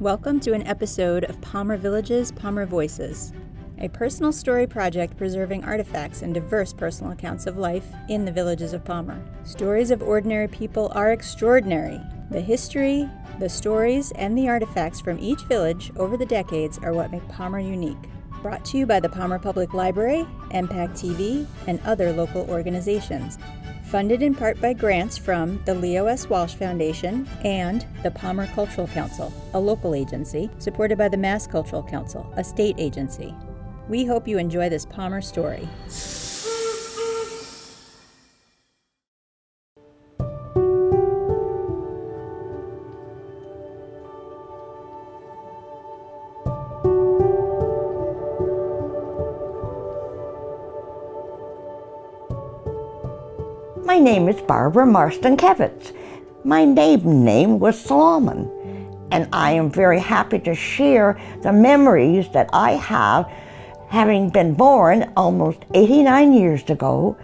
Welcome to an episode of Palmer Village's Palmer Voices, a personal story project preserving artifacts and diverse personal accounts of life in the villages of Palmer. Stories of ordinary people are extraordinary. The history, the stories, and the artifacts from each village over the decades are what make Palmer unique. Brought to you by the Palmer Public Library, MPAC TV, and other local organizations. Funded in part by grants from the Leo S. Walsh Foundation and the Palmer Cultural Council, a local agency, supported by the Mass Cultural Council, a state agency. We hope you enjoy this Palmer story. My name is Barbara Marcinkiewicz. My maiden name was Solomon, and I am very happy to share the memories that I have having been born almost 89 years ago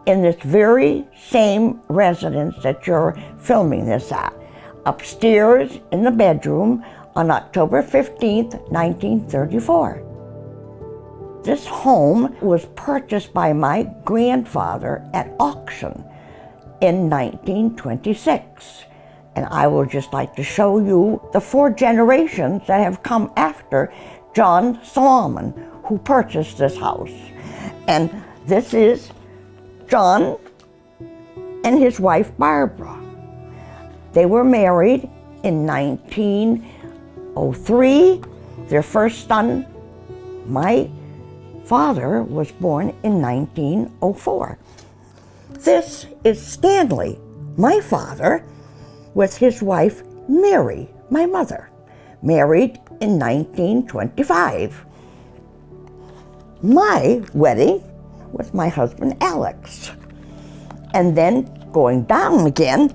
in this very same residence that you're filming this at, upstairs in the bedroom on October 15th, 1934. This home was purchased by my grandfather at auction in 1926. And I would just like to show you the 4 generations that have come after John Solomon, who purchased this house. And this is John and his wife Barbara. They were married in 1903. Their first son, my father, was born in 1904. This is Stanley, my father, with his wife Mary, my mother, married in 1925. My wedding with my husband Alex. And then going down again,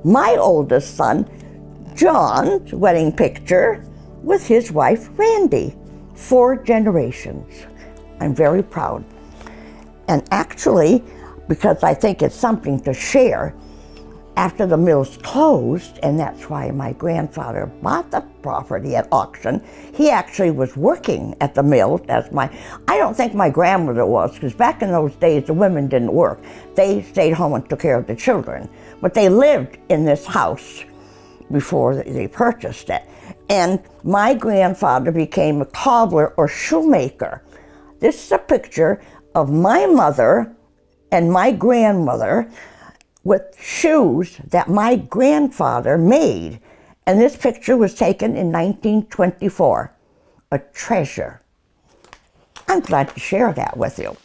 my oldest son, John's wedding picture with his wife Randy. 4 generations. I'm very proud. And actually, because I think it's something to share, after the mills closed, and that's why my grandfather bought the property at auction, he actually was working at the mill as I don't think my grandmother was, because back in those days the women didn't work. They stayed home and took care of the children. But they lived in this house before they purchased it. And my grandfather became a cobbler or shoemaker. This is a picture of my mother and my grandmother with shoes that my grandfather made. And this picture was taken in 1924. A treasure. I'm glad to share that with you.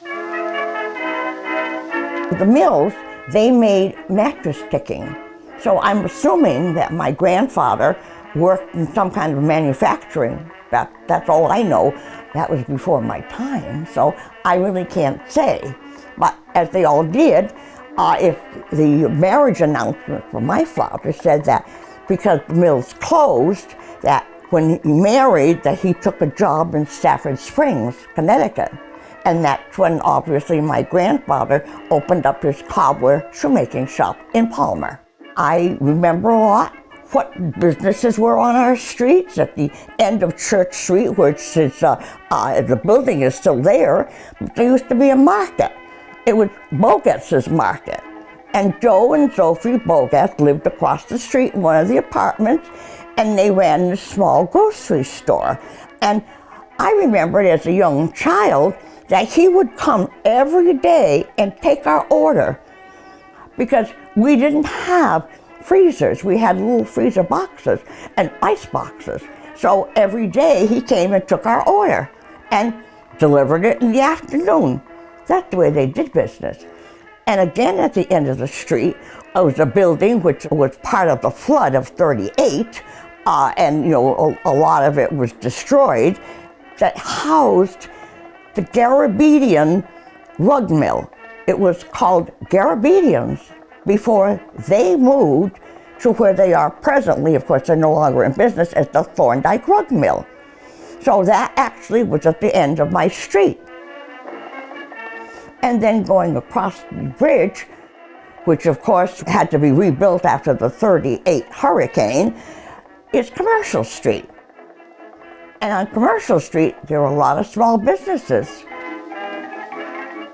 The mills, they made mattress picking. So I'm assuming that my grandfather worked in some kind of manufacturing. That's all I know. That was before my time, so I really can't say. But as they all did, if the marriage announcement from my father said that because the mills closed, that when he married, that he took a job in Stafford Springs, Connecticut. And that's when obviously my grandfather opened up his cobbler shoemaking shop in Palmer. I remember a lot what businesses were on our streets. At the end of Church Street, which is, the building is still there, there used to be a market. It was Bogatz's market. And Joe and Sophie Bogatz lived across the street in one of the apartments, and they ran this small grocery store. And I remembered as a young child that he would come every day and take our order, because we didn't have freezers. We had little freezer boxes and ice boxes. So every day he came and took our order and delivered it in the afternoon. That's the way they did business. And again, at the end of the street, was a building which was part of the flood of '38, and a lot of it was destroyed, that housed the Garabedian rug mill. It was called Garabedians before they moved to where they are presently. Of course, they're no longer in business, as the Thorndike rug mill. So that actually was at the end of my street. And then going across the bridge, which of course had to be rebuilt after the '38 hurricane, is Commercial Street. And on Commercial Street, there were a lot of small businesses.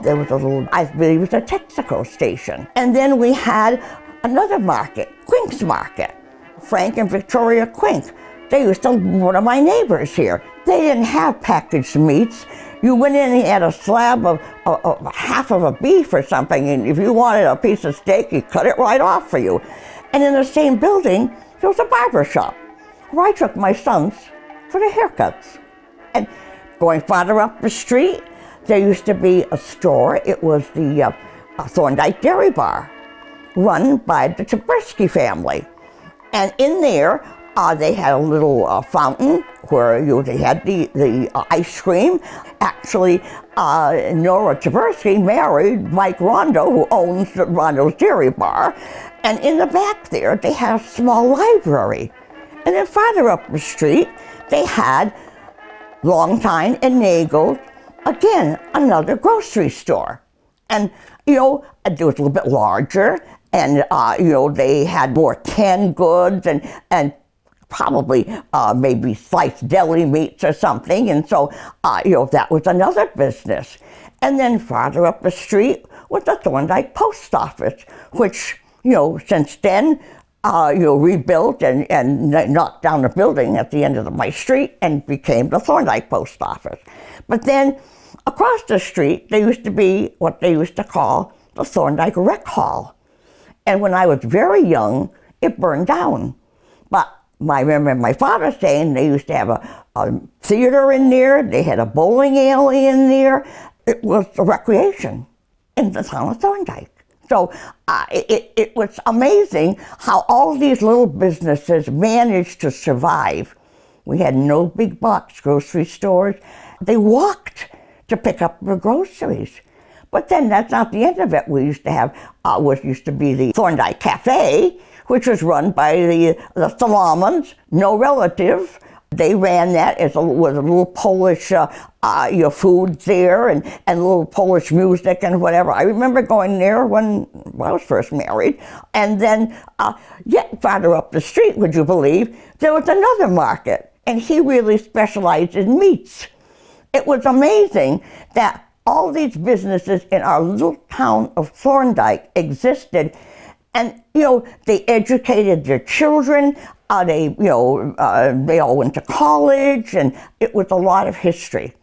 There was a little, I believe it was a Texaco station. And then we had another market, Quink's Market. Frank and Victoria Quink. They used to be one of my neighbors here. They didn't have packaged meats. You went in and you had a slab of half of a beef or something, and if you wanted a piece of steak, he cut it right off for you. And in the same building, there was a barber shop where I took my sons for the haircuts. And going farther up the street, there used to be a store. It was the Thorndike Dairy Bar, run by the Taberski family. And in there, they had a little fountain where they had the ice cream. Actually, Nora Taberski married Mike Rondo, who owns the Rondo's Dairy Bar. And in the back there, they had a small library. And then farther up the street, they had Longtime and Nagel's, again, another grocery store. And, it was a little bit larger, and, they had more canned goods and probably maybe sliced deli meats or something. And so, that was another business. And then farther up the street was the Thorndike Post Office, which, since then, rebuilt and knocked down the building at the end of my street and became the Thorndike Post Office. But then across the street, there used to be what they used to call the Thorndike Rec Hall. And when I was very young, it burned down. But I remember my father saying they used to have a theater in there, they had a bowling alley in there. It was a recreation in the town of Thorndike. So it was amazing how all these little businesses managed to survive. We had no big box grocery stores. They walked to pick up their groceries. But then that's not the end of it. We used to have what used to be the Thorndike Cafe, which was run by the Solomons, no relative. They ran that with a little Polish food there and little Polish music and whatever. I remember going there when I was first married. And then yet farther up the street, would you believe, there was another market. And he really specialized in meats. It was amazing that all these businesses in our little town of Thorndike existed. And, they educated their children. They all went to college, and it was a lot of history.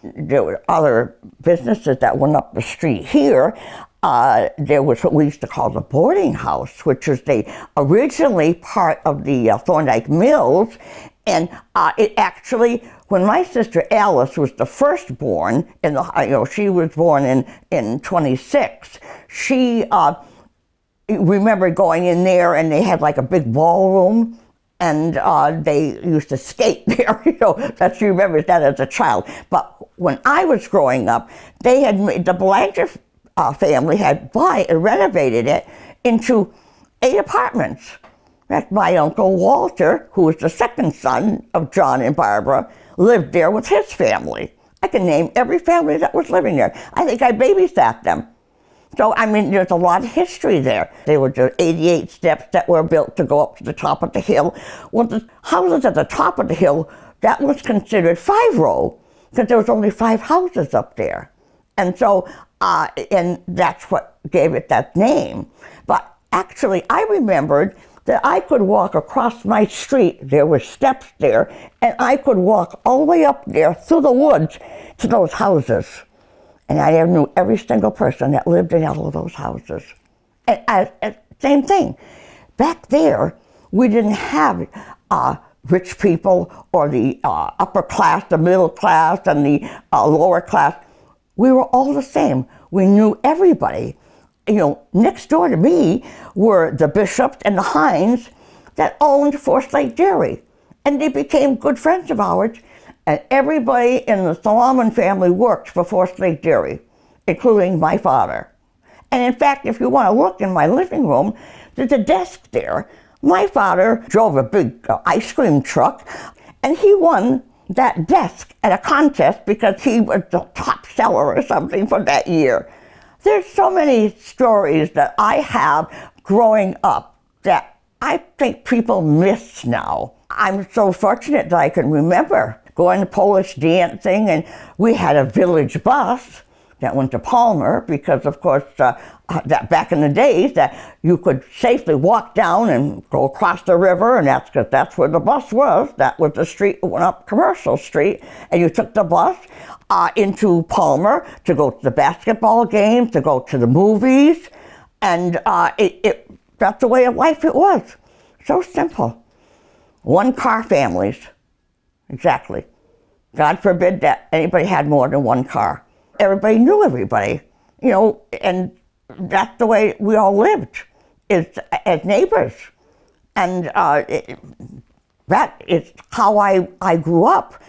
There were other businesses that went up the street here. There was what we used to call the boarding house, which was originally part of the Thorndike Mills. And it actually, when my sister Alice was the firstborn, she was born in 26, she remember going in there and they had like a big ballroom and they used to skate there, she remembers that as a child. But when I was growing up, they had made, the Blanchard family had bought and renovated it into 8 apartments. That my Uncle Walter, who was the second son of John and Barbara, lived there with his family. I can name every family that was living there. I think I babysat them. So, there's a lot of history there. There were just 88 steps that were built to go up to the top of the hill. Well, the houses at the top of the hill, that was considered 5-row, because there was only 5 houses up there. And so, and that's what gave it that name. But actually, I remembered that I could walk across my street, there were steps there, and I could walk all the way up there through the woods to those houses. And I knew every single person that lived in all of those houses. And same thing. Back there, we didn't have rich people or the upper class, the middle class, and the lower class. We were all the same. We knew everybody. Next door to me were the Bishops and the Hines that owned Forest Lake Dairy. And they became good friends of ours. And everybody in the Solomon family worked for Forest Lake Dairy, including my father. And in fact, if you want to look in my living room, there's a desk there. My father drove a big ice cream truck, and he won that desk at a contest because he was the top seller or something for that year. There's so many stories that I have growing up that I think people miss now. I'm so fortunate that I can remember going to Polish dancing, and we had a village bus that went to Palmer because, of course, that back in the days that you could safely walk down and go across the river, and that's because that's where the bus was. That was the street that went up Commercial Street, and you took the bus into Palmer to go to the basketball games, to go to the movies, and that's the way of life it was. So simple. One-car families, exactly. God forbid that anybody had more than one car. Everybody knew everybody, and that's the way we all lived, is as neighbors. And that is how I grew up.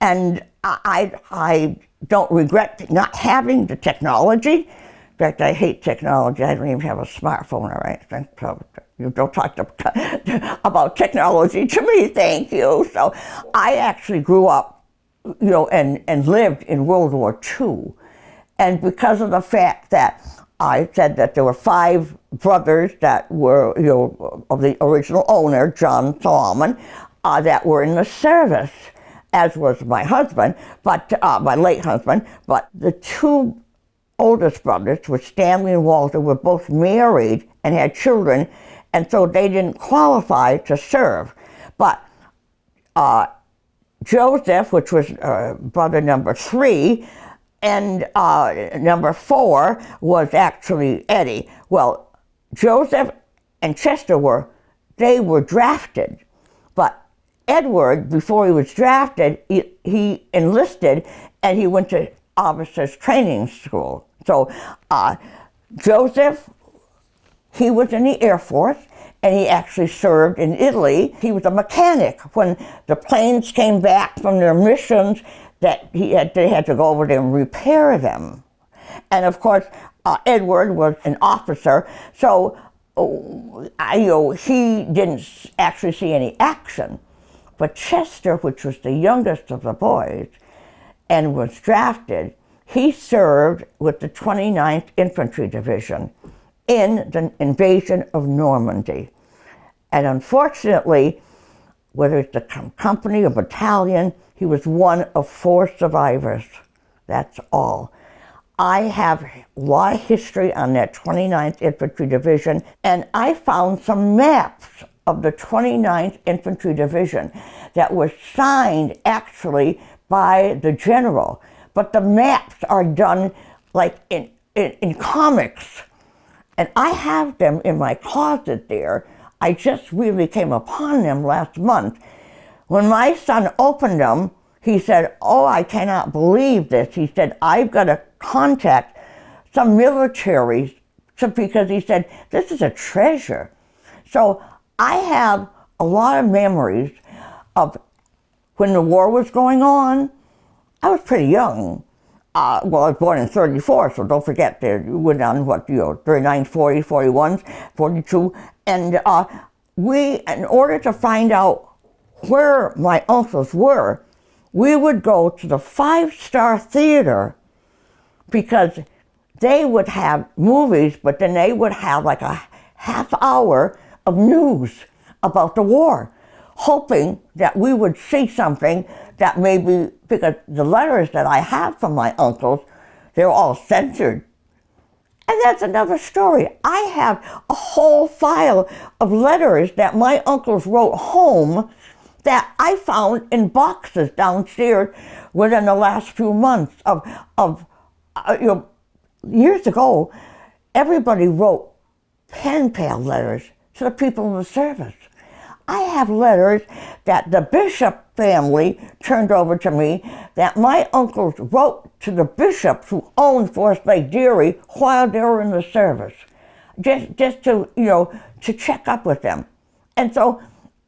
And I don't regret not having the technology. In fact, I hate technology. I don't even have a smartphone, all right? So you don't talk about technology to me, thank you. So I actually grew up and lived in World War II. And because of the fact that I said that there were 5 brothers that were, of the original owner, John Solomon, that were in the service, as was my husband, but my late husband. But the 2 oldest brothers, which Stanley and Walter, were both married and had children, and so they didn't qualify to serve. But Joseph, which was brother number 3, and number 4 was actually Eddie. Well, Joseph and Chester were drafted, but Edward, before he was drafted, he enlisted and he went to officers training school. So Joseph, he was in the Air Force, and he actually served in Italy. He was a mechanic. When the planes came back from their missions, that they had to go over there and repair them. And of course, Edward was an officer, so he didn't actually see any action. But Chester, which was the youngest of the boys and was drafted, he served with the 29th Infantry Division in the invasion of Normandy. And unfortunately, whether it's the company or battalion, he was one of 4 survivors. That's all. I have a lot of history on that 29th Infantry Division, and I found some maps of the 29th Infantry Division that were signed actually by the general. But the maps are done like in comics. And I have them in my closet there. I just really came upon them last month. When my son opened them, he said, "Oh, I cannot believe this." He said, "I've got to contact some military," because he said, "This is a treasure." So I have a lot of memories of when the war was going on. I was pretty young. I was born in 34, so don't forget that you went on 39, 40, 41, 42. And in order to find out where my uncles were, we would go to the 5-star theater because they would have movies, but then they would have like a half hour of news about the war, hoping that we would see something that maybe, because the letters that I have from my uncles, they're all censored. And that's another story. I have a whole file of letters that my uncles wrote home that I found in boxes downstairs within the last few months years ago. Everybody wrote pen pal letters to the people in the service. I have letters that the Bishop family turned over to me that my uncles wrote to the bishops who owned Forest Lake Dairy while they were in the service, just to check up with them. And so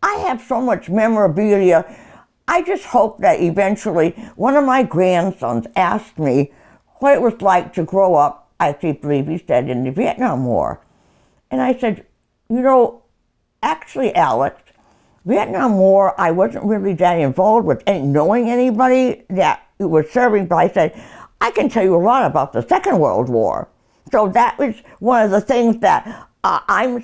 I have so much memorabilia. I just hope that eventually one of my grandsons asked me what it was like to grow up, I believe he said, in the Vietnam War. And I said, actually, Alex, Vietnam War, I wasn't really that involved with knowing anybody that was serving, but I said, I can tell you a lot about the Second World War. So that was one of the things that I'm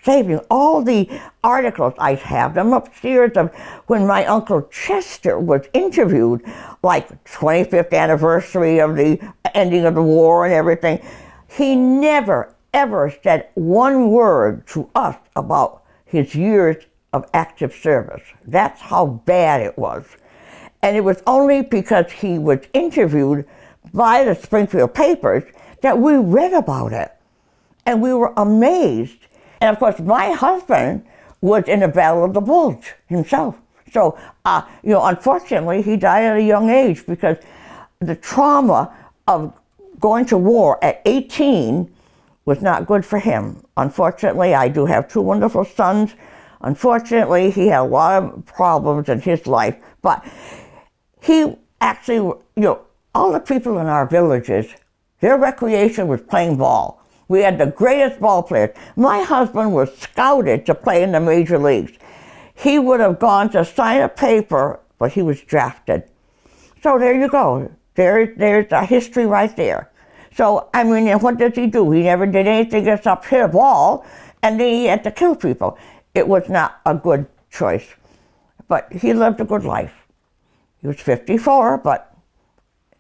saving all the articles. I have them upstairs of when my Uncle Chester was interviewed, like 25th anniversary of the ending of the war and everything. He never, ever said one word to us about his years of active service. That's how bad it was. And it was only because he was interviewed by the Springfield papers that we read about it. And we were amazed. And of course, my husband was in the Battle of the Bulge himself. So, unfortunately, he died at a young age because the trauma of going to war at 18 was not good for him. Unfortunately, I do have two wonderful sons. Unfortunately, he had a lot of problems in his life, but he actually, all the people in our villages, their recreation was playing ball. We had the greatest ball players. My husband was scouted to play in the major leagues. He would have gone to sign a paper, but he was drafted. So there you go. There's a history right there. So, what does he do? He never did anything except hit a ball, and then he had to kill people. It was not a good choice. But he lived a good life. He was 54, but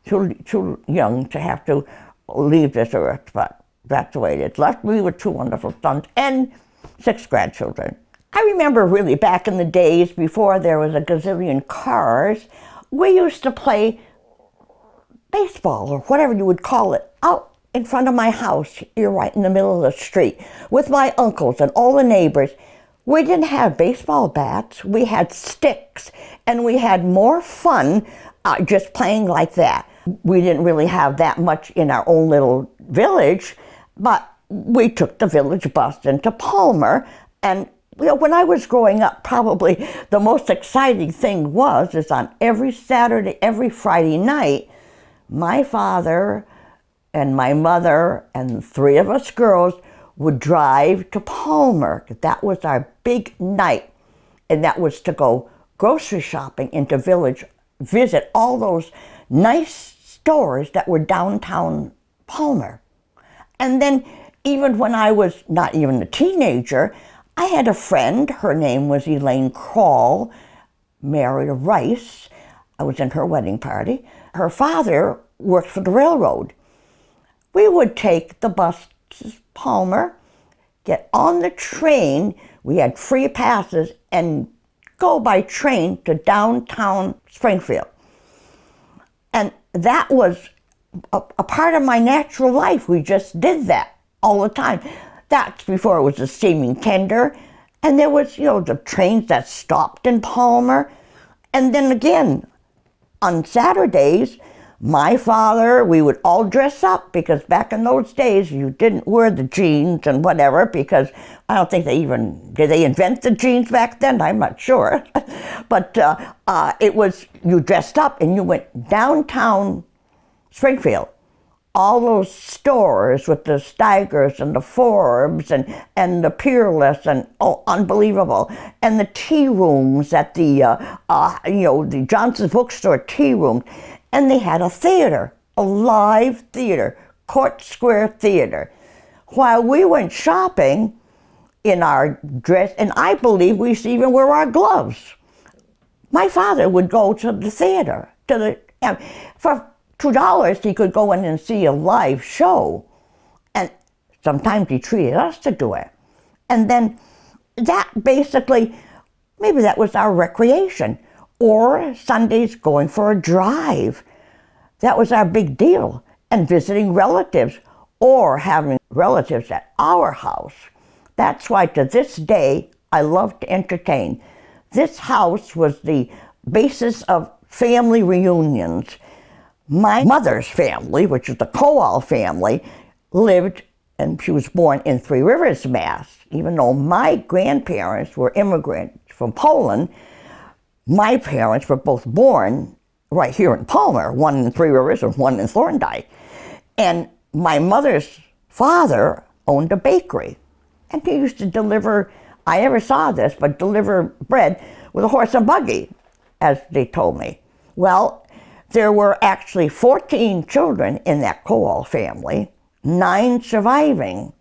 too young to have to leave this earth, but that's the way it is. Left me with two wonderful sons and 6 grandchildren. I remember really back in the days before there was a gazillion cars, we used to play baseball or whatever you would call it out in front of my house. You're right in the middle of the street with my uncles and all the neighbors. We didn't have baseball bats. We had sticks, and we had more fun just playing like that. We didn't really have that much in our own little village, but we took the village bus into Palmer. And when I was growing up, probably the most exciting thing is on every Saturday, every Friday night, my father and my mother and 3 of us girls would drive to Palmer. That was our big night. And that was to go grocery shopping into village, visit all those nice stores that were downtown Palmer. And then even when I was not even a teenager, I had a friend. Her name was Elaine Kroll, married a Rice. I was in her wedding party. Her father worked for the railroad. We would take the bus to Palmer, get on the train. We had free passes and go by train to downtown Springfield. And that was a part of my natural life. We just did that all the time. That's before it was a steaming tender. And there was, the trains that stopped in Palmer. And then again, on Saturdays, my father, we would all dress up because back in those days, you didn't wear the jeans and whatever because I don't think did they invent the jeans back then? I'm not sure. But it was, you dressed up and you went downtown Springfield. All those stores with the Steigers and the Forbes and the Peerless and unbelievable. And the tea rooms at the Johnson's Bookstore tea rooms. And they had a theater, a live theater, Court Square Theater. While we went shopping in our dress, and I believe we used to even wear our gloves. My father would go to the theater. For $2, he could go in and see a live show. And sometimes he treated us to do it. And then that basically, maybe that was our recreation. Or Sundays going for a drive. That was our big deal. And visiting relatives or having relatives at our house. That's why to this day, I love to entertain. This house was the basis of family reunions. My mother's family, which is the Kowal family, lived, and she was born in Three Rivers, Mass. Even though my grandparents were immigrants from Poland, my parents were both born right here in Palmer, one in Three Rivers and one in Thorndike. And my mother's father owned a bakery. And he used to deliver, I never saw this, but deliver bread with a horse and buggy, as they told me. Well, there were actually 14 children in that Kowal family, 9 surviving.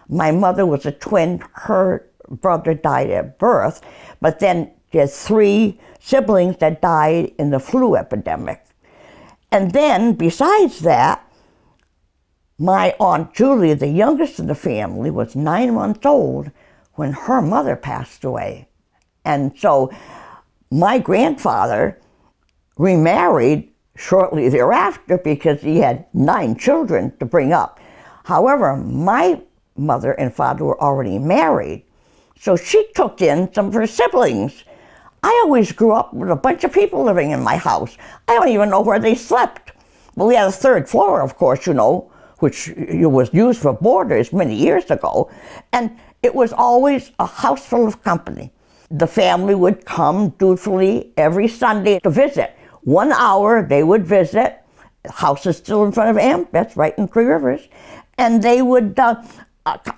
My mother was a twin. Her brother died at birth, but then there's 3 siblings that died in the flu epidemic. And then, besides that, my Aunt Julie, the youngest in the family, was 9 months old when her mother passed away. And so my grandfather remarried shortly thereafter because he had 9 children to bring up. However, my mother and father were already married, so she took in some of her siblings. I always grew up with a bunch of people living in my house. I don't even know where they slept. Well, we had a 3rd floor, of course, which was used for boarders many years ago, and it was always a house full of company. The family would come dutifully every Sunday to visit. 1 hour they would visit. The house is still in front of Ambeth, right in Three Rivers, and they would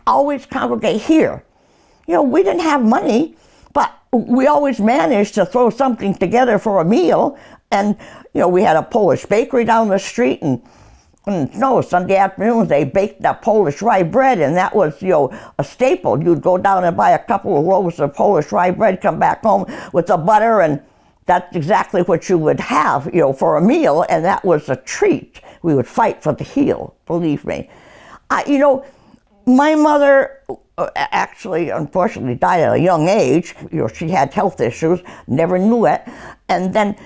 always congregate here. We didn't have money, but we always managed to throw something together for a meal. And, we had a Polish bakery down the street, and Sunday afternoons they baked that Polish rye bread, and that was, a staple. You'd go down and buy a couple of loaves of Polish rye bread, come back home with the butter, and that's exactly what you would have, for a meal, and that was a treat. We would fight for the heel, believe me. My mother actually, unfortunately, died at a young age. She had health issues, never knew it. And then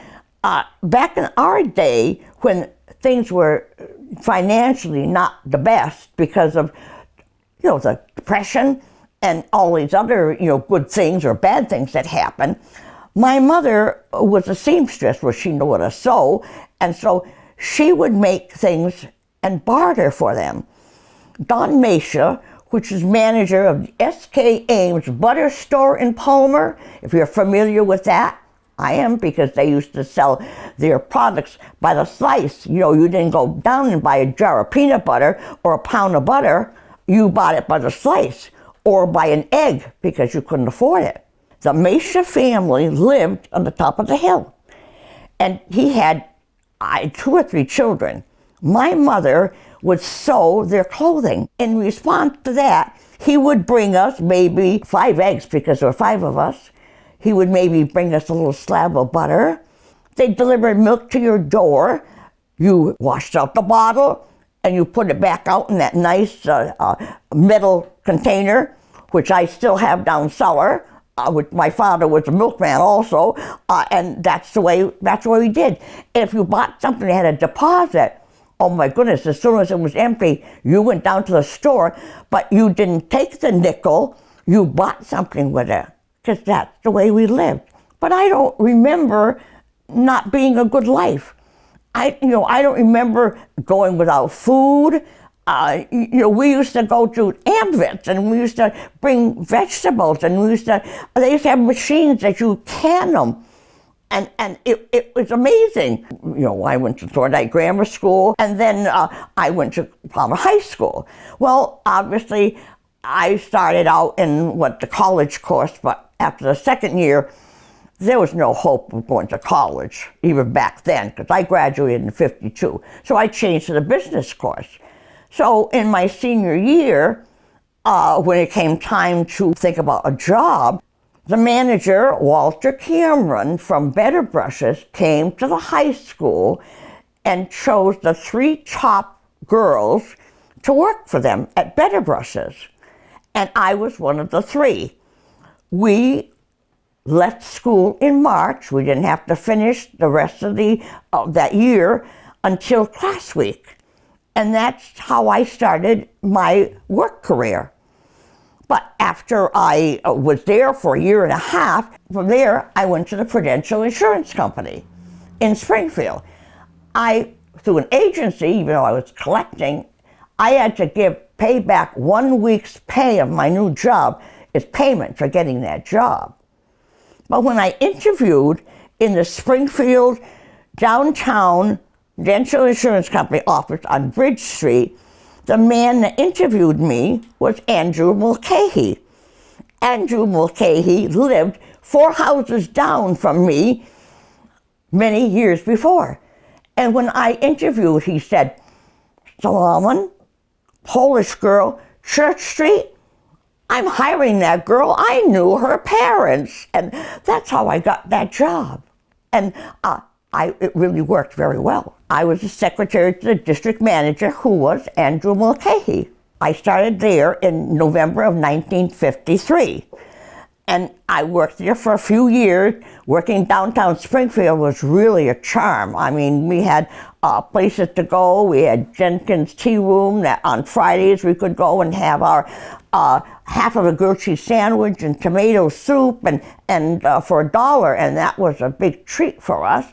back in our day, when things were financially not the best because of, the Depression and all these other, good things or bad things that happened, my mother was a seamstress where she knew how to sew, and so she would make things and barter for them. Don Mesha, which is manager of the S.K. Ames Butter Store in Palmer, if you're familiar with that. I am, because they used to sell their products by the slice. You didn't go down and buy a jar of peanut butter or a pound of butter. You bought it by the slice, or by an egg, because you couldn't afford it. The Mesha family lived on the top of the hill, and he had 2 or 3 children. My mother would sew their clothing. In response to that, he would bring us maybe 5 eggs, because there were 5 of us. He would maybe bring us a little slab of butter. They'd deliver milk to your door. You washed out the bottle, and you put it back out in that nice metal container, which I still have down cellar. Which my father was a milkman also, and that's the way we did. And if you bought something that had a deposit, oh my goodness, as soon as it was empty, you went down to the store, but you didn't take the nickel, you bought something with it, because that's the way we lived. But I don't remember not being a good life. I don't remember going without food. We used to go to Ambeth, and we used to bring vegetables, and they used to have machines that you can them. And it was amazing. I went to Thorndike Grammar School, and then I went to Palmer High School. Well, obviously, I started out in the college course, but after the 2nd year, there was no hope of going to college, even back then, because I graduated in '52. So I changed to the business course. So in my senior year, when it came time to think about a job, the manager, Walter Cameron from Better Brushes, came to the high school and chose the 3 top girls to work for them at Better Brushes. And I was one of the 3. We left school in March. We didn't have to finish the rest of that year until class week. And that's how I started my work career. But after I was there for a year and a half, from there I went to the Prudential Insurance Company in Springfield. Through an agency, even though I was collecting, I had to pay back 1 week's pay of my new job as payment for getting that job. But when I interviewed in the Springfield downtown Prudential Insurance Company office on Bridge Street, the man that interviewed me was Andrew Mulcahy. Andrew Mulcahy lived 4 houses down from me many years before. And when I interviewed, he said, "Solomon, Polish girl, Church Street, I'm hiring that girl. I knew her parents. And that's how I got that job. And it really worked very well. I was the secretary to the district manager, who was Andrew Mulcahy. I started there in November of 1953. And I worked there for a few years. Working downtown Springfield was really a charm. I mean, we had places to go. We had Jenkins Tea Room that on Fridays we could go and have our half of a grilled cheese sandwich and tomato soup and for $1, and that was a big treat for us.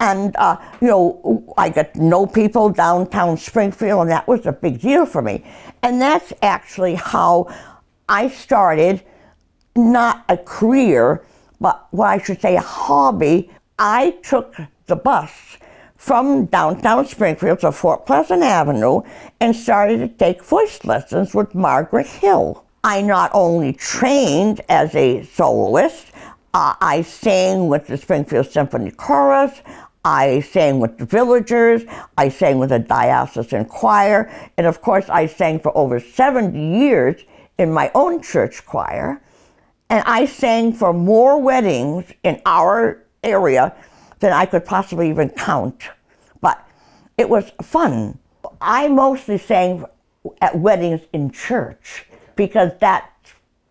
And, I got to know people downtown Springfield, and that was a big deal for me. And that's actually how I started, not a career, but what I should say, a hobby. I took the bus from downtown Springfield to Fort Pleasant Avenue and started to take voice lessons with Margaret Hill. I not only trained as a soloist, I sang with the Springfield Symphony Chorus, I sang with the Villagers, I sang with the diocesan choir, and of course I sang for over 70 years in my own church choir. And I sang for more weddings in our area than I could possibly even count. But it was fun. I mostly sang at weddings in church because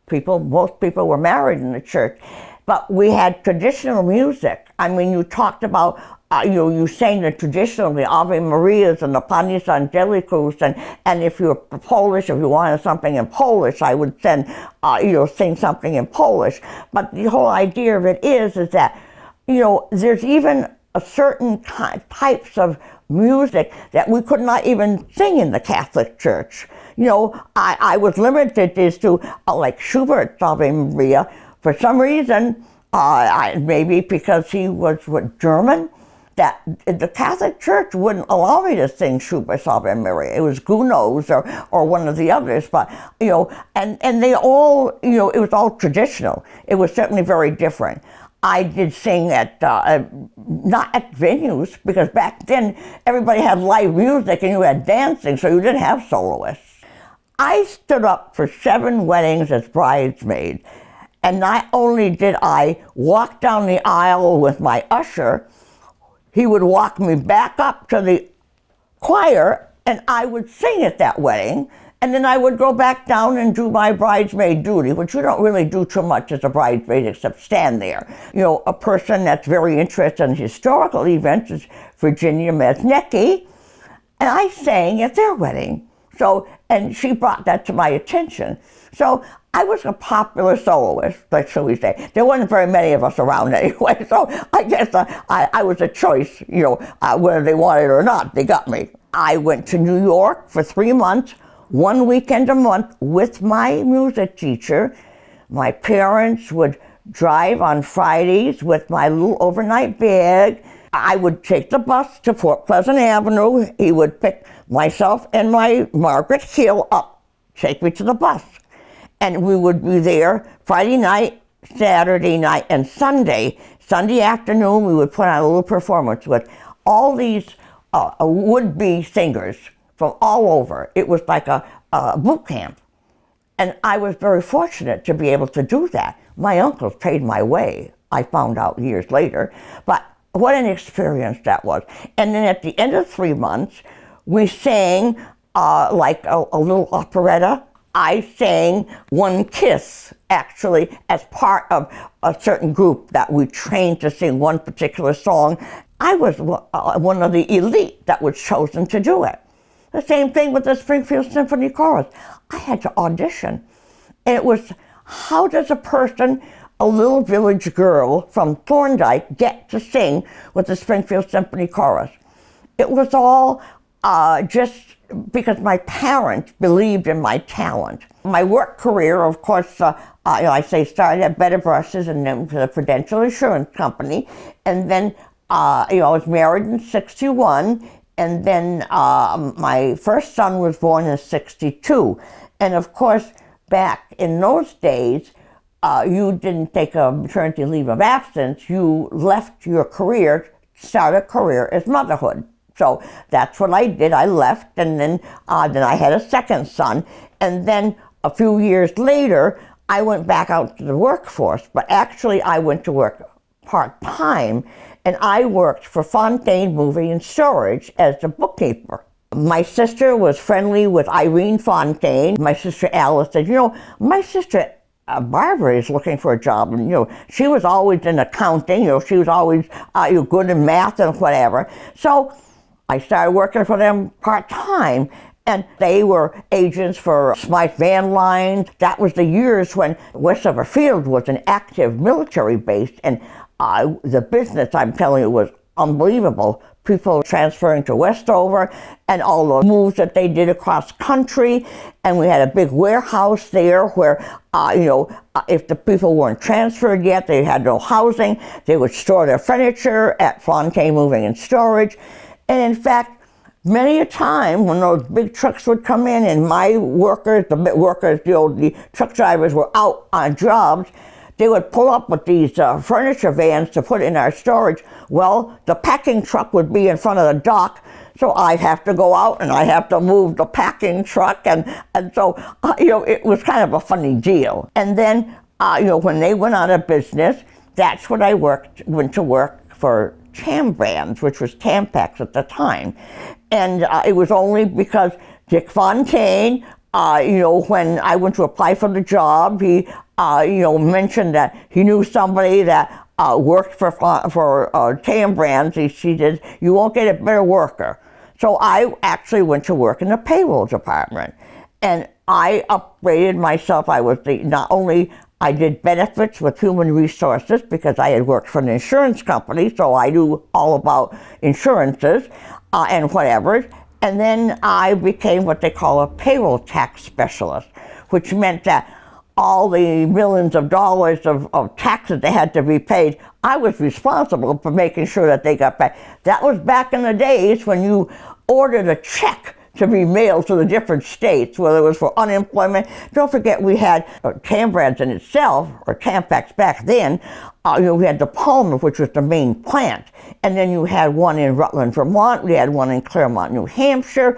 most people were married in the church. But we had traditional music. I mean, you talked about, you sang the traditional, the Ave Marias and the Panis Angelicus, and if you were Polish, if you wanted something in Polish, I would sing something in Polish. But the whole idea of it is that, there's even a certain types of music that we could not even sing in the Catholic Church. I was limited to, like Schubert's Ave Maria. For some reason, maybe because he was German, that the Catholic Church wouldn't allow me to sing Schubert's Ave Maria. It was Gounod's or one of the others, but, and they all, it was all traditional. It was certainly very different. I did sing at, not at venues, because back then everybody had live music and you had dancing, so you didn't have soloists. I stood up for 7 weddings as bridesmaid. And not only did I walk down the aisle with my usher, he would walk me back up to the choir, and I would sing at that wedding, and then I would go back down and do my bridesmaid duty, which you don't really do too much as a bridesmaid except stand there. A person that's very interested in historical events is Virginia Mesnecki, and I sang at their wedding. So, and she brought that to my attention. So I was a popular soloist, shall we say. There wasn't very many of us around anyway, so I guess I was a choice, whether they wanted it or not, they got me. I went to New York for 3 months, 1 weekend a month with my music teacher. My parents would drive on Fridays with my little overnight bag. I would take the bus to Fort Pleasant Avenue. He would pick myself and my Margaret Hill up, take me to the bus. And we would be there Friday night, Saturday night, and Sunday. Sunday afternoon, we would put on a little performance with all these would-be singers from all over. It was like a boot camp. And I was very fortunate to be able to do that. My uncles paid my way, I found out years later. But what an experience that was. And then at the end of 3 months, we sang like a little operetta. I sang One Kiss, actually, as part of a certain group that we trained to sing one particular song. I was one of the elite that was chosen to do it. The same thing with the Springfield Symphony Chorus. I had to audition. And it was, how does a person, a little village girl from Thorndike, get to sing with the Springfield Symphony Chorus? It was all just because my parents believed in my talent. My work career, of course, started at Bed and Brushes and then to the Prudential Insurance Company. And then, I was married in 1961. And then my first son was born in 1962. And of course, back in those days, you didn't take a maternity leave of absence. You left your career, start a career as motherhood. So that's what I did. I left, and then I had a second son. And then a few years later, I went back out to the workforce. But actually, I went to work part-time, and I worked for Thorndike Moving and Storage as the bookkeeper. My sister was friendly with Irene Thorndike. My sister Alice said, my sister Barbara is looking for a job, and she was always in accounting. She was always good in math and whatever. So I started working for them part-time, and they were agents for Smythe Van Lines. That was the years when Westover Field was an active military base, and the business, I'm telling you, was unbelievable. People transferring to Westover, and all the moves that they did across country. And we had a big warehouse there where, if the people weren't transferred yet, they had no housing, they would store their furniture at Thorndike Moving and Storage. And in fact, many a time when those big trucks would come in and my workers, the truck drivers were out on jobs, they would pull up with these furniture vans to put in our storage. Well, the packing truck would be in front of the dock, so I'd have to go out and I'd have to move the packing truck, and so, it was kind of a funny deal. And then, when they went out of business, that's when I went to work for Tam Brands, which was Tampax at the time. And it was only because Dick Fontaine, when I went to apply for the job, he mentioned that he knew somebody that worked for Tam Brands. He said, "You won't get a better worker." So I actually went to work in the payroll department, and I upgraded myself. I did benefits with human resources because I had worked for an insurance company, so I knew all about insurances and whatever. And then I became what they call a payroll tax specialist, which meant that all the millions of dollars of taxes that had to be paid, I was responsible for making sure that they got paid. That was back in the days when you ordered a check to be mailed to the different states, whether it was for unemployment. Don't forget, we had Tam Brands in itself, or Tampax back then. We had the Palmer, which was the main plant. And then you had one in Rutland, Vermont. We had one in Claremont, New Hampshire.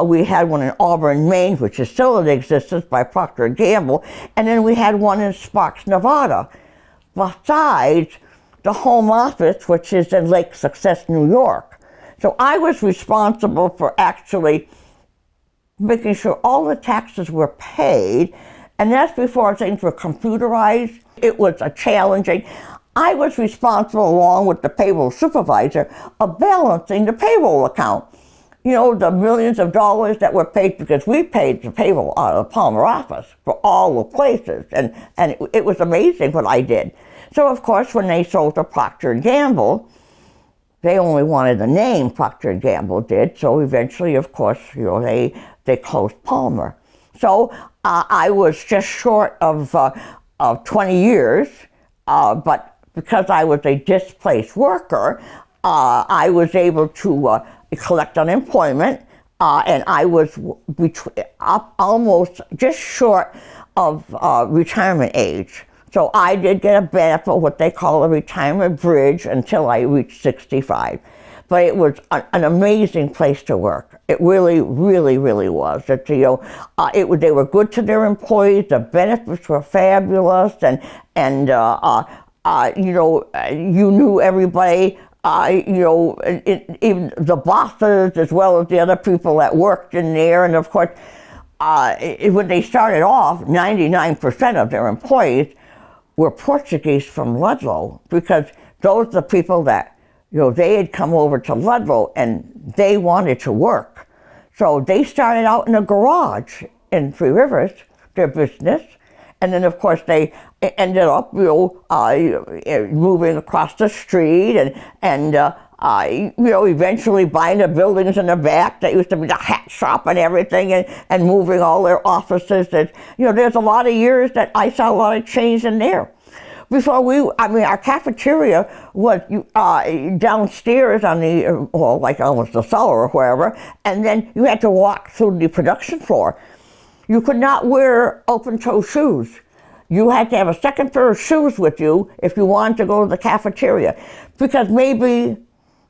We had one in Auburn, Maine, which is still in existence by Procter & Gamble. And then we had one in Sparks, Nevada. Besides the home office, which is in Lake Success, New York. So I was responsible for actually making sure all the taxes were paid, and that's before things were computerized. It was a challenging. I was responsible, along with the payroll supervisor, of balancing the payroll account. The millions of dollars that were paid, because we paid the payroll out of the Palmer office for all the places, and it was amazing what I did. So of course, when they sold to Procter & Gamble, they only wanted the name, Procter & Gamble did, so eventually, of course, they closed Palmer. So I was just short of 20 years, but because I was a displaced worker, I was able to collect unemployment, and I was almost just short of retirement age. So I did get a benefit, what they call a retirement bridge, until I reached 65. But it was an amazing place to work. It really, really, really was. They were good to their employees. The benefits were fabulous, and you knew everybody. Even the bosses, as well as the other people that worked in there. And of course, when they started off, 99% of their employees were Portuguese from Ludlow, because those are the people that, they had come over to Ludlow and they wanted to work. So they started out in a garage in Three Rivers, their business, and then of course they ended up, moving across the street and eventually buying the buildings in the back that used to be the hat shop and everything, and moving all their offices. And, there's a lot of years that I saw a lot of change in there. Before our cafeteria was downstairs on like almost the cellar or wherever, and then you had to walk through the production floor. You could not wear open-toe shoes. You had to have a second pair of shoes with you if you wanted to go to the cafeteria, because maybe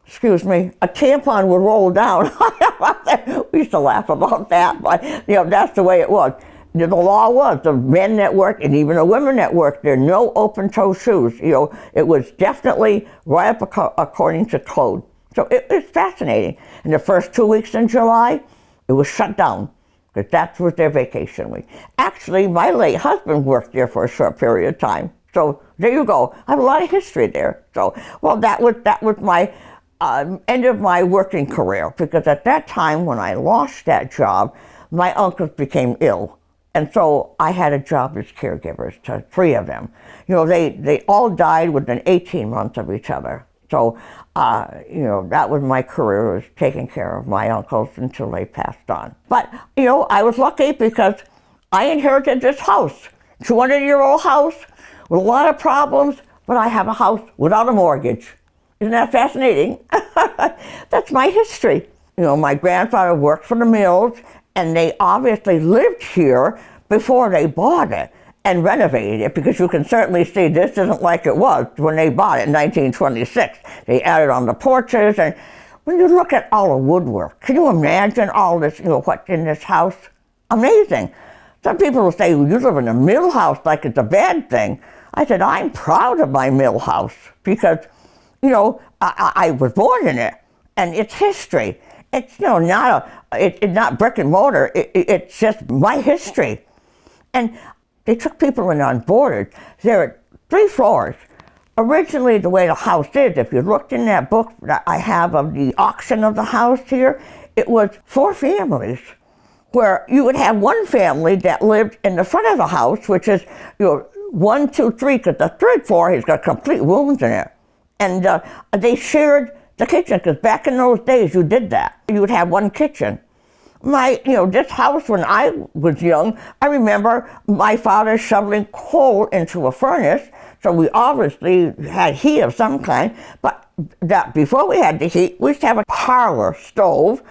excuse me, a tampon would roll down. We used to laugh about that, but that's the way it was. The law was the men that worked and even the women that worked there, no open-toe shoes. It was definitely right up according to code. So it's fascinating. In the first 2 weeks in July, it was shut down because that was their vacation week. Actually, my late husband worked there for a short period of time. So there you go. I have a lot of history there. So, well, that was my end of my working career, because at that time when I lost that job, my uncles became ill. And so I had a job as caregivers to 3 of them. They all died within 18 months of each other. So, that was my career, was taking care of my uncles until they passed on. But, I was lucky because I inherited this house, 200-year-old house with a lot of problems, but I have a house without a mortgage. Isn't that fascinating? That's my history. My grandfather worked for the mills, and they obviously lived here before they bought it and renovated it, because you can certainly see this isn't like it was when they bought it in 1926. They added on the porches, and when you look at all the woodwork, can you imagine all this, what's in this house? Amazing. Some people will say, well, you live in a mill house like it's a bad thing. I said, I'm proud of my mill house because, I was born in it, and it's history. It's it's not brick and mortar. It's just my history. And they took people in on boarders. There are 3 floors. Originally, the way the house is, if you looked in that book that I have of the auction of the house here, it was 4 families, where you would have one family that lived in the front of the house, which is 1, 2, 3, because the 3rd floor has got complete rooms in it. And they shared the kitchen, because back in those days you did that. You would have one kitchen. This house, when I was young, I remember my father shoveling coal into a furnace, so we obviously had heat of some kind, but before we had the heat, we used to have a parlor stove,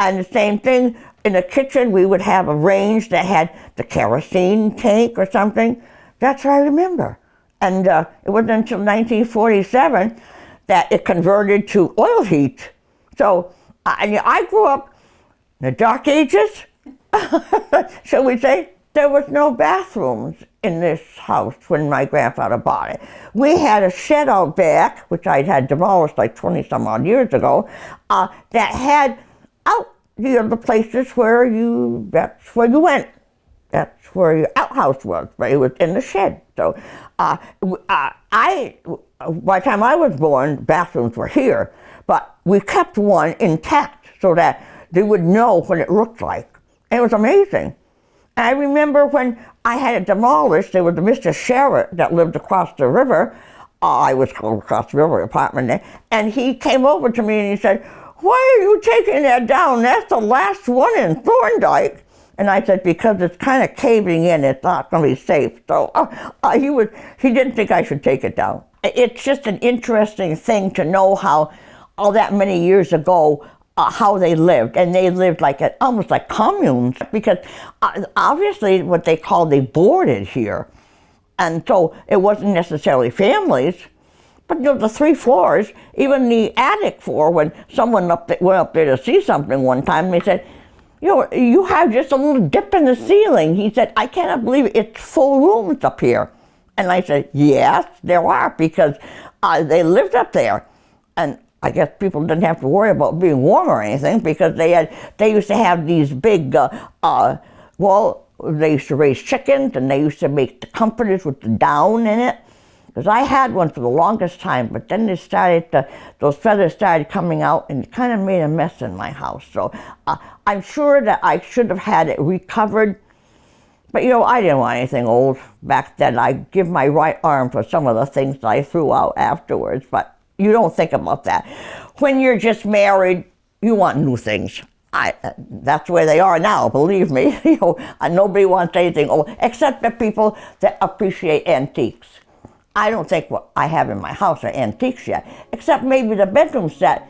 and the same thing in the kitchen, we would have a range that had the kerosene tank or something. That's what I remember. And it wasn't until 1947 that it converted to oil heat. So I grew up in the dark ages, shall we say. There was no bathrooms in this house when my grandfather bought it. We had a shed out back, which I had demolished like 20 some odd years ago, that had out the places where that's where you went. That's where your outhouse was, but it was in the shed. So by the time I was born, bathrooms were here, but we kept one intact so that they would know what it looked like. And it was amazing. And I remember when I had it demolished, there was a Mr. Sherritt that lived across the river. I was across the river, apartment there, and he came over to me and he said, "Why are you taking that down? That's the last one in Thorndike." And I said, because it's kind of caving in, it's not going to be safe. So he didn't think I should take it down. It's just an interesting thing to know how all that many years ago, how they lived. And they lived almost like communes, because obviously what they boarded here. And so it wasn't necessarily families, but the 3 floors, even the attic floor, when someone went up there to see something one time, they said, you have just a little dip in the ceiling. He said, I cannot believe it. It's full rooms up here. And I said, yes, there are, because they lived up there. And I guess people didn't have to worry about being warm or anything, because they used to have these big, they used to raise chickens, and they used to make the comforters with the down in it. Because I had one for the longest time, but then those feathers started coming out, and it kind of made a mess in my house. So I'm sure that I should have had it recovered, but I didn't want anything old back then. I'd give my right arm for some of the things that I threw out afterwards, but you don't think about that. When you're just married, you want new things. That's where they are now, believe me. Nobody wants anything old, except the people that appreciate antiques. I don't think what I have in my house are antiques yet, except maybe the bedroom set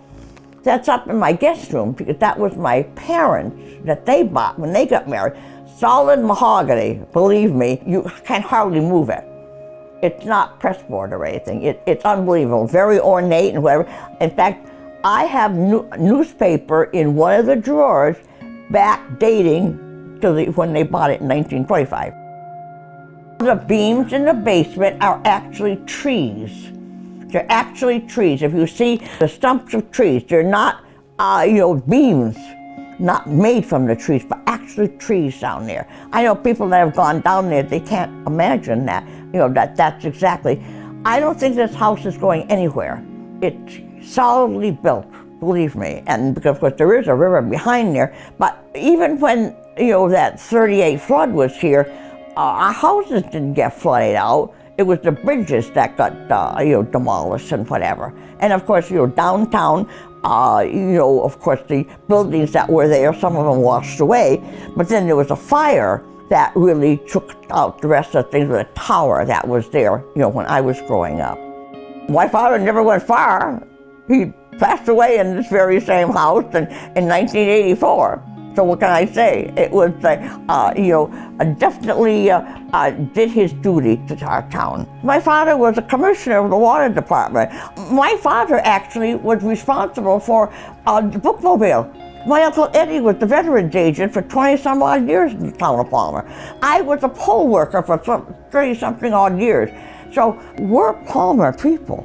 that's up in my guest room, because that was my parents that they bought when they got married. Solid mahogany, believe me, you can hardly move it. It's not pressboard or anything. It's unbelievable, very ornate and whatever. In fact, I have newspaper in one of the drawers back dating to when they bought it in 1925. The beams in the basement are actually trees. They're actually trees. If you see the stumps of trees, they're not, beams, not made from the trees, but actually trees down there. I know people that have gone down there, they can't imagine that, that's exactly. I don't think this house is going anywhere. It's solidly built, believe me, and because of course there is a river behind there, but even when, that 38 flood was here, our houses didn't get flooded out. It was the bridges that got, demolished and whatever. And of course, downtown, of course, the buildings that were there, some of them washed away, but then there was a fire that really took out the rest of the things with a tower that was there, when I was growing up. My father never went far. He passed away in this very same house in 1984. So what can I say? It was, definitely did his duty to our town. My father was a commissioner of the water department. My father actually was responsible for the bookmobile. My Uncle Eddie was the veterans agent for 20-some odd years in the town of Palmer. I was a poll worker for 30-something odd years. So we're Palmer people,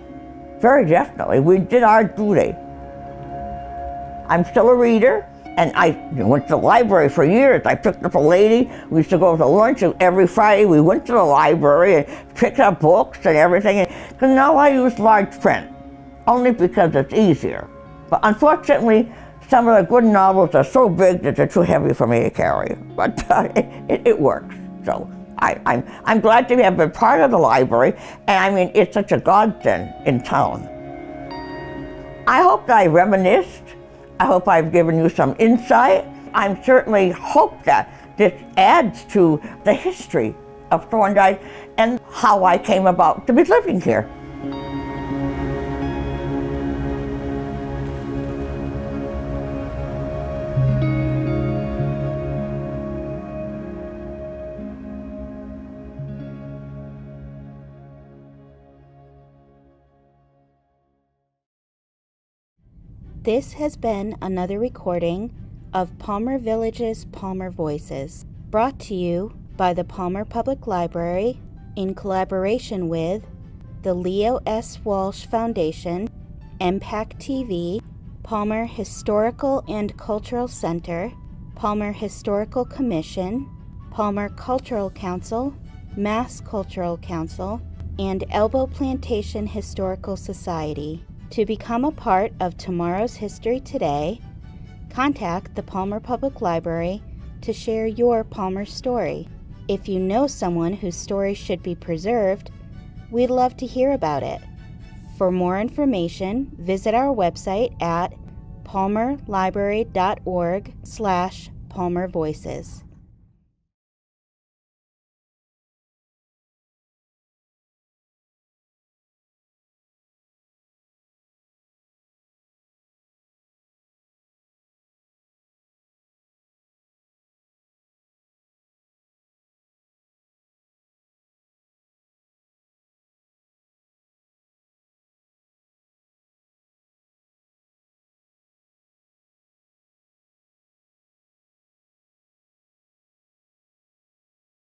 very definitely. We did our duty. I'm still a reader, and I went to the library for years. I picked up a lady. We used to go to lunch, and every Friday we went to the library and picked up books and everything. Because now I use large print, only because it's easier. But unfortunately, some of the good novels are so big that they're too heavy for me to carry, but it works. So I'm glad to have been part of the library, and I mean, it's such a godsend in town. I hope that I reminisced. I hope I've given you some insight. I certainly hope that this adds to the history of Thorndike and how I came about to be living here. This has been another recording of Palmer Village's Palmer Voices, brought to you by the Palmer Public Library in collaboration with the Leo S. Walsh Foundation, MPAC TV, Palmer Historical and Cultural Center, Palmer Historical Commission, Palmer Cultural Council, Mass Cultural Council, and Elbow Plantation Historical Society. To become a part of tomorrow's History Today, contact the Palmer Public Library to share your Palmer story. If you know someone whose story should be preserved, we'd love to hear about it. For more information, visit our website at palmerlibrary.org/palmervoices.